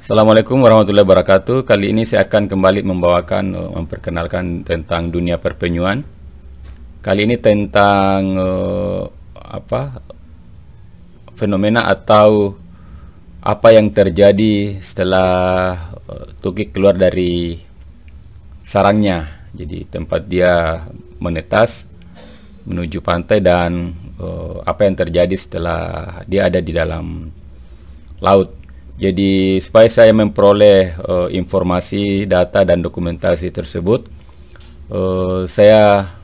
Assalamualaikum warahmatullahi wabarakatuh. Kali ini saya akan kembali memperkenalkan tentang dunia perpenyuan. Kali ini tentang fenomena atau apa yang terjadi setelah tukik keluar dari sarangnya. Jadi tempat dia menetas menuju pantai dan apa yang terjadi setelah dia ada di dalam laut. Jadi supaya saya memperoleh informasi, data dan dokumentasi tersebut, saya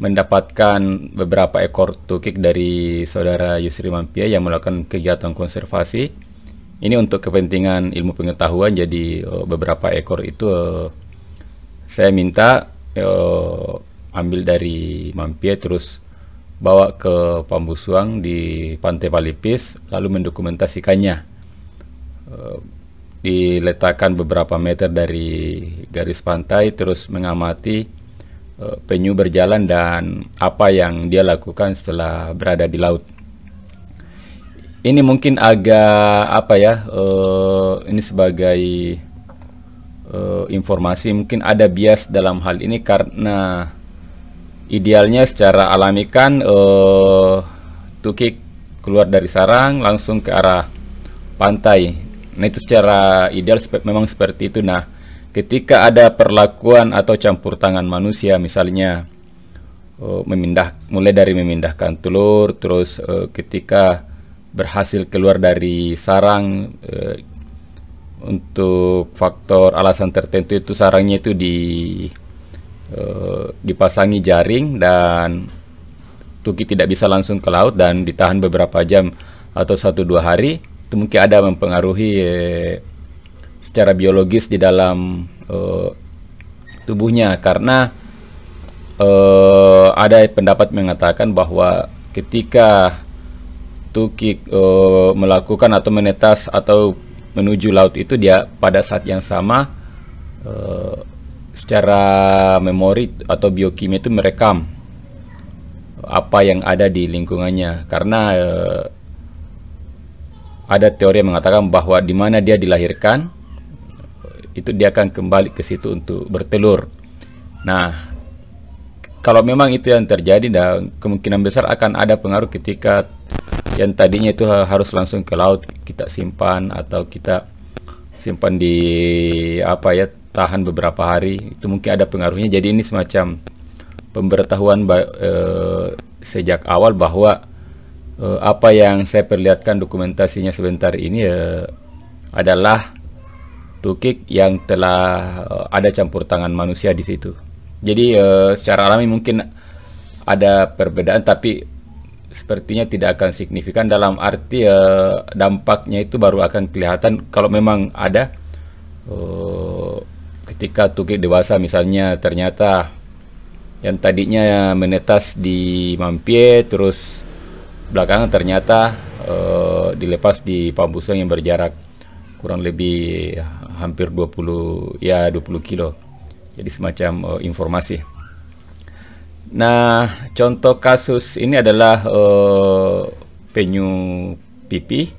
mendapatkan beberapa ekor tukik dari saudara Yusri Mampia yang melakukan kegiatan konservasi. Ini untuk kepentingan ilmu pengetahuan. Jadi beberapa ekor itu saya minta ambil dari Mampia, terus bawa ke Pambusuang di Pantai Palipis, lalu mendokumentasikannya. Diletakkan beberapa meter dari garis pantai, terus mengamati penyu berjalan dan apa yang dia lakukan setelah berada di laut. Ini mungkin agak ini sebagai informasi, mungkin ada bias dalam hal ini karena idealnya secara alami kan tukik keluar dari sarang langsung ke arah pantai. Nah, itu secara ideal memang seperti itu. Nah, ketika ada perlakuan atau campur tangan manusia, misalnya mulai dari memindahkan telur, terus ketika berhasil keluar dari sarang untuk faktor alasan tertentu, itu sarangnya itu dipasangi jaring dan tukik tidak bisa langsung ke laut dan ditahan beberapa jam atau 1-2 hari. Itu mungkin ada mempengaruhi secara biologis di dalam tubuhnya, karena ada pendapat mengatakan bahwa ketika tukik melakukan atau menetas atau menuju laut itu, dia pada saat yang sama secara memori atau biokimia itu merekam apa yang ada di lingkungannya, karena ada teori yang mengatakan bahwa di mana dia dilahirkan itu dia akan kembali ke situ untuk bertelur. Nah, kalau memang itu yang terjadi, dan kemungkinan besar akan ada pengaruh ketika yang tadinya itu harus langsung ke laut kita simpan, atau kita simpan di tahan beberapa hari, itu mungkin ada pengaruhnya. Jadi ini semacam pemberitahuan sejak awal bahwa apa yang saya perlihatkan dokumentasinya sebentar ini adalah tukik yang telah ada campur tangan manusia di situ. Jadi secara alami mungkin ada perbedaan, tapi sepertinya tidak akan signifikan, dalam arti dampaknya itu baru akan kelihatan kalau memang ada ketika tukik dewasa, misalnya ternyata yang tadinya menetas di Mampie, terus belakangan ternyata dilepas di Pambusuang yang berjarak kurang lebih hampir 20 kilo. Jadi semacam informasi. Nah, contoh kasus ini adalah penyu pipi.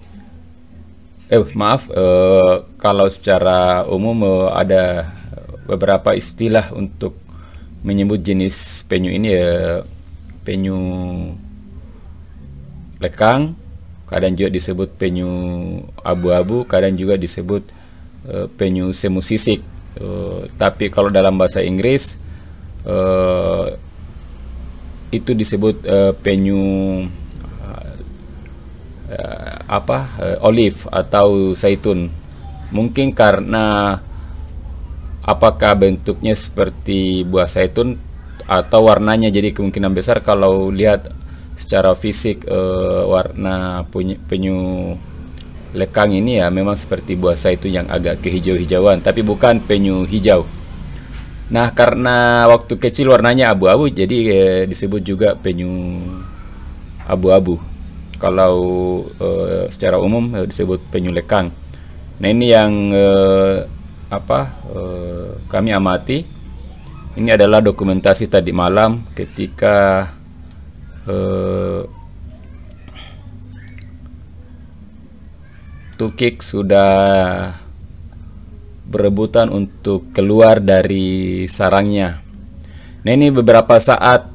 Kalau secara umum ada beberapa istilah untuk menyebut jenis penyu ini, penyu lekang, kadang juga disebut penyu abu-abu, kadang juga disebut penyu semu sisik. Tapi kalau dalam bahasa Inggris itu disebut penyu olive atau zaitun. Mungkin karena apakah bentuknya seperti buah zaitun atau warnanya, jadi kemungkinan besar kalau lihat secara fisik warna penyu lekang ini ya memang seperti buah zaitun yang agak kehijau-hijauan, tapi bukan penyu hijau. Nah, karena waktu kecil warnanya abu-abu, jadi disebut juga penyu abu-abu. Kalau secara umum disebut penyu lekang. Nah, ini yang kami amati. Ini adalah dokumentasi tadi malam ketika tukik sudah berebutan untuk keluar dari sarangnya. Nah, ini beberapa saat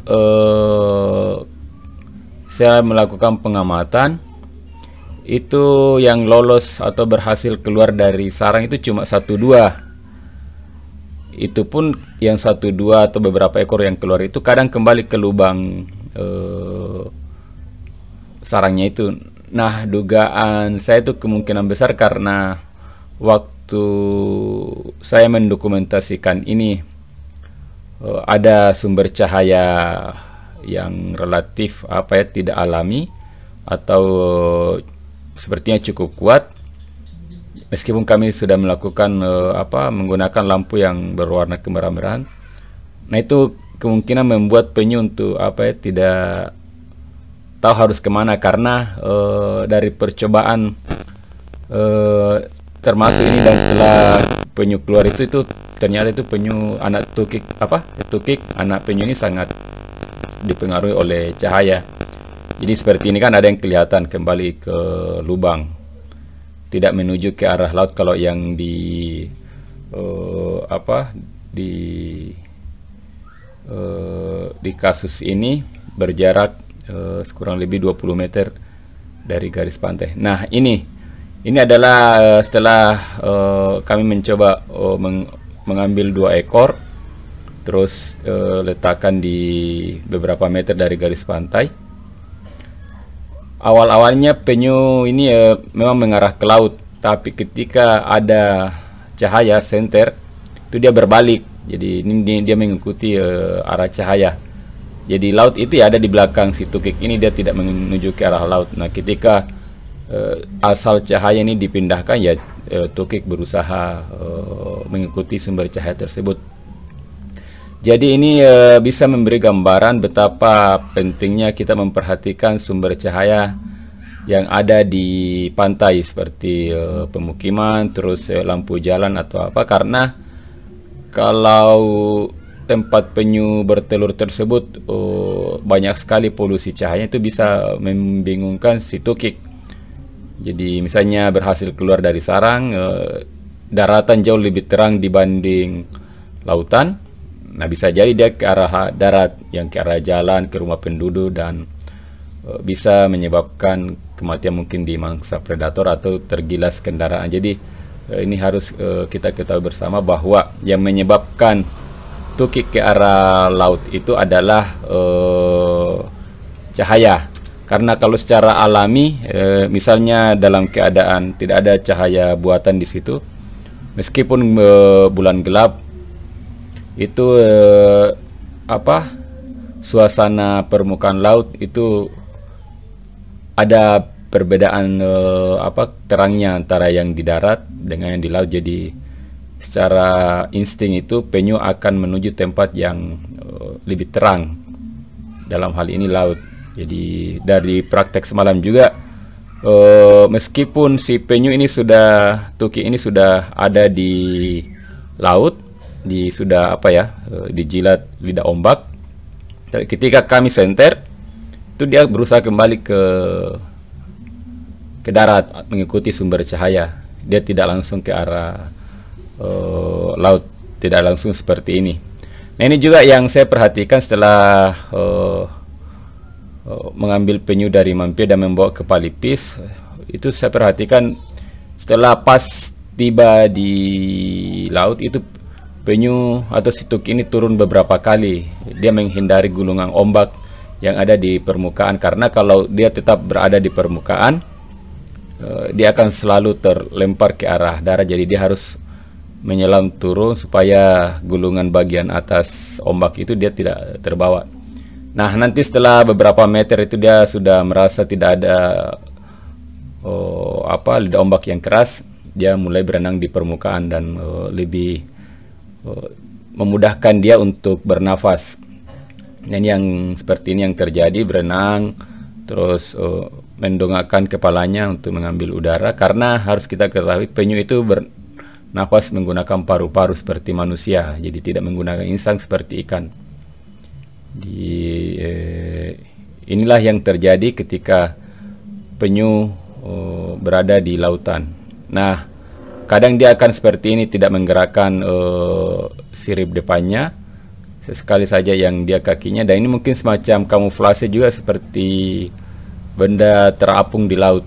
saya melakukan pengamatan, itu yang lolos atau berhasil keluar dari sarang itu cuma 1-2. Itu pun yang 1-2 atau beberapa ekor yang keluar itu kadang kembali ke lubang sarangnya itu. Nah, dugaan saya itu kemungkinan besar karena waktu saya mendokumentasikan ini ada sumber cahaya yang relatif tidak alami atau sepertinya cukup kuat, meskipun kami sudah melakukan menggunakan lampu yang berwarna kemerah-merahan. Nah, itu kemungkinan membuat penyu untuk tidak tahu harus kemana, karena dari percobaan termasuk ini, dan setelah penyu keluar itu ternyata itu penyu anak tukik anak penyu ini sangat dipengaruhi oleh cahaya. Jadi seperti ini kan ada yang kelihatan kembali ke lubang, tidak menuju ke arah laut. Kalau yang di kasus ini berjarak kurang lebih 20 meter dari garis pantai. Nah, ini adalah setelah kami mencoba mengambil 2 ekor, terus letakkan di beberapa meter dari garis pantai. Awal-awalnya penyu ini memang mengarah ke laut, tapi ketika ada cahaya senter itu dia berbalik. Jadi ini dia mengikuti arah cahaya. Jadi laut itu ada di belakang si tukik ini, dia tidak menuju ke arah laut. Nah, ketika asal cahaya ini dipindahkan, tukik berusaha mengikuti sumber cahaya tersebut. Jadi ini bisa memberi gambaran betapa pentingnya kita memperhatikan sumber cahaya yang ada di pantai, seperti pemukiman, terus lampu jalan atau karena kalau tempat penyu bertelur tersebut banyak sekali polusi cahaya, itu bisa membingungkan si tukik. Jadi misalnya berhasil keluar dari sarang, daratan jauh lebih terang dibanding lautan. Nah, bisa jadi dia ke arah darat, yang ke arah jalan, ke rumah penduduk, dan bisa menyebabkan kematian mungkin di mangsa predator atau tergilas kendaraan. Jadi ini harus kita ketahui bersama bahwa yang menyebabkan tukik ke arah laut itu adalah cahaya. Karena kalau secara alami, misalnya dalam keadaan tidak ada cahaya buatan di situ, meskipun bulan gelap, itu suasana permukaan laut itu ada perbedaan terangnya antara yang di darat dengan yang di laut. Jadi secara insting itu penyu akan menuju tempat yang lebih terang, dalam hal ini laut. Jadi dari praktek semalam juga, meskipun si penyu ini tukik ini sudah ada di laut, sudah dijilat lidah ombak, ketika kami senter itu dia berusaha kembali ke darat mengikuti sumber cahaya. Dia tidak langsung ke arah laut, tidak langsung seperti ini. Nah, ini juga yang saya perhatikan setelah mengambil penyu dari Mampia dan membawa ke Palipis. Itu saya perhatikan setelah pas tiba di laut, itu penyu atau si tukik ini turun beberapa kali. Dia menghindari gulungan ombak yang ada di permukaan, karena kalau dia tetap berada di permukaan, dia akan selalu terlempar ke arah darat. Jadi dia harus menyelam turun supaya gulungan bagian atas ombak itu dia tidak terbawa. Nah, nanti setelah beberapa meter itu dia sudah merasa tidak ada lidah ombak yang keras, dia mulai berenang di permukaan dan lebih memudahkan dia untuk bernafas. Dan yang seperti ini yang terjadi, berenang terus mendongakkan kepalanya untuk mengambil udara, karena harus kita ketahui penyu itu bernafas menggunakan paru-paru seperti manusia, jadi tidak menggunakan insang seperti ikan. Inilah yang terjadi ketika penyu berada di lautan. Nah, kadang dia akan seperti ini, tidak menggerakkan sirip depannya, sekali saja yang dia kakinya. Dan ini mungkin semacam kamuflase juga, seperti benda terapung di laut.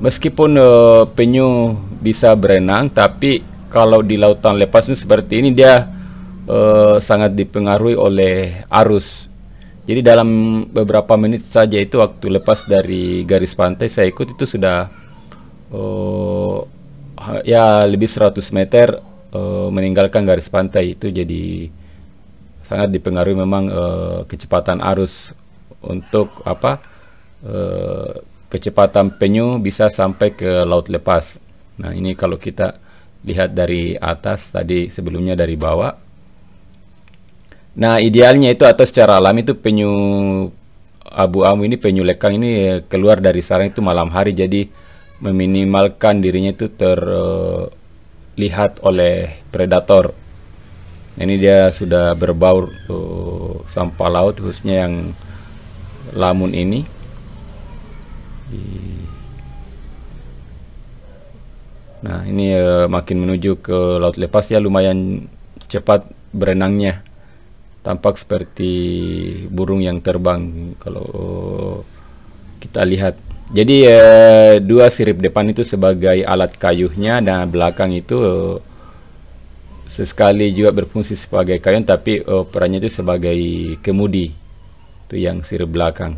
Meskipun penyu bisa berenang, tapi kalau di lautan lepas ini seperti ini, dia sangat dipengaruhi oleh arus. Jadi dalam beberapa menit saja itu, waktu lepas dari garis pantai saya ikut, itu sudah ya lebih 100 meter meninggalkan garis pantai itu. Jadi sangat dipengaruhi memang kecepatan arus untuk kecepatan penyu bisa sampai ke laut lepas. Nah, ini kalau kita lihat dari atas, tadi sebelumnya dari bawah. Nah, idealnya itu, atau secara alami itu, penyu abu-abu ini, penyu lekang ini keluar dari sarang itu malam hari, jadi meminimalkan dirinya itu terlihat oleh predator. Ini dia sudah berbaur sampah laut, khususnya yang lamun ini. Nah, ini makin menuju ke laut lepas, ya lumayan cepat berenangnya, tampak seperti burung yang terbang kalau kita lihat. Jadi dua sirip depan itu sebagai alat kayuhnya, dan belakang itu sesekali juga berfungsi sebagai kayun, tapi perannya itu sebagai kemudi, itu yang sirip belakang.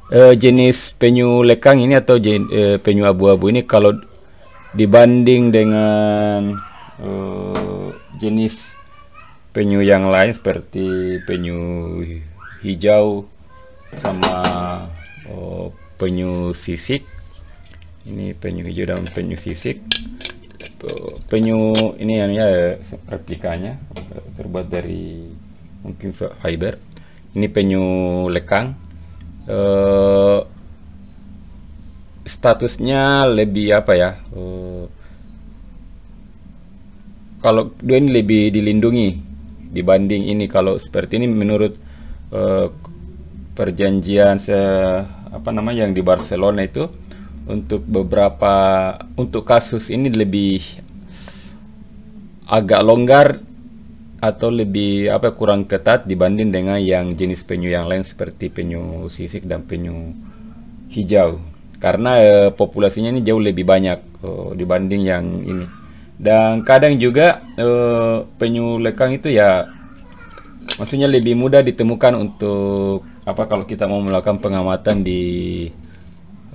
Jenis penyu lekang ini atau penyu abu-abu ini, kalau dibanding dengan jenis penyu yang lain seperti penyu hijau sama penyu sisik, ini penyu hijau dan penyu sisik, penyu ini yang ya replikanya terbuat dari mungkin fiber. Ini penyu lekang. Statusnya lebih kalau dua ini lebih dilindungi dibanding ini. Kalau seperti ini menurut perjanjian yang di Barcelona itu, untuk kasus ini lebih agak longgar atau lebih kurang ketat dibanding dengan yang jenis penyu yang lain seperti penyu sisik dan penyu hijau, karena populasinya ini jauh lebih banyak dibanding yang ini. Dan kadang juga penyu lekang itu ya maksudnya lebih mudah ditemukan untuk kalau kita mau melakukan pengamatan di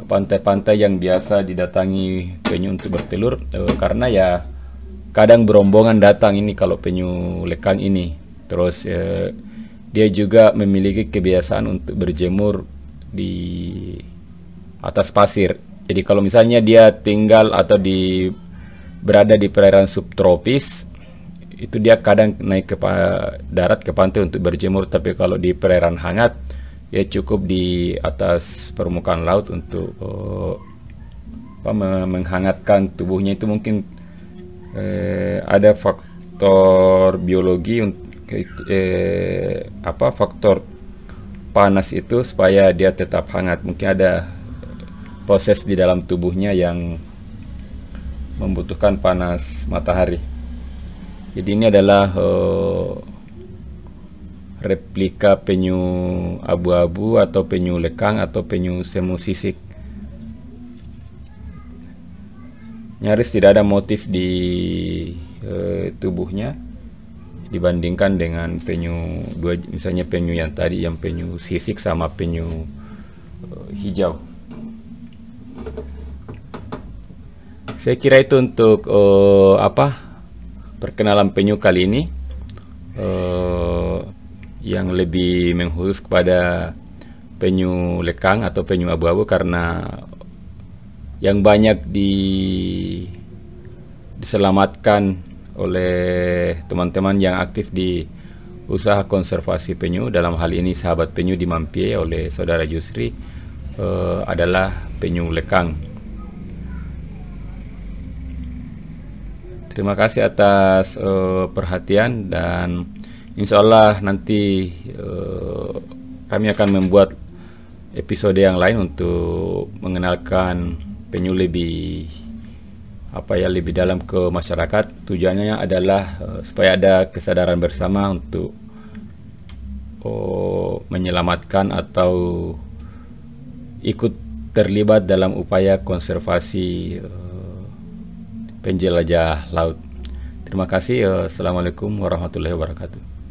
pantai-pantai yang biasa didatangi penyu untuk bertelur, karena ya kadang berombongan datang ini kalau penyu lekang ini. Terus dia juga memiliki kebiasaan untuk berjemur di atas pasir. Jadi kalau misalnya dia tinggal atau berada di perairan subtropis, itu dia kadang naik ke darat ke pantai untuk berjemur. Tapi kalau di perairan hangat, dia cukup di atas permukaan laut untuk menghangatkan tubuhnya. Itu mungkin ada faktor biologi, faktor panas itu supaya dia tetap hangat. Mungkin ada proses di dalam tubuhnya yang membutuhkan panas matahari. Jadi ini adalah replika penyu abu-abu atau penyu lekang atau penyu semu sisik. Nyaris tidak ada motif di tubuhnya dibandingkan dengan penyu misalnya penyu yang tadi, yang penyu sisik sama penyu hijau. Saya kira itu untuk perkenalan penyu kali ini, yang lebih mengkhusus kepada penyu lekang atau penyu abu-abu, karena yang banyak diselamatkan oleh teman-teman yang aktif di usaha konservasi penyu. Dalam hal ini sahabat penyu di Mampie oleh saudara Yusri adalah penyu lekang. Terima kasih atas perhatian, dan Insya Allah nanti kami akan membuat episode yang lain untuk mengenalkan penyu lebih lebih dalam ke masyarakat. Tujuannya adalah supaya ada kesadaran bersama untuk menyelamatkan atau ikut terlibat dalam upaya konservasi penjelajah laut. Terima kasih. Assalamualaikum warahmatullahi wabarakatuh.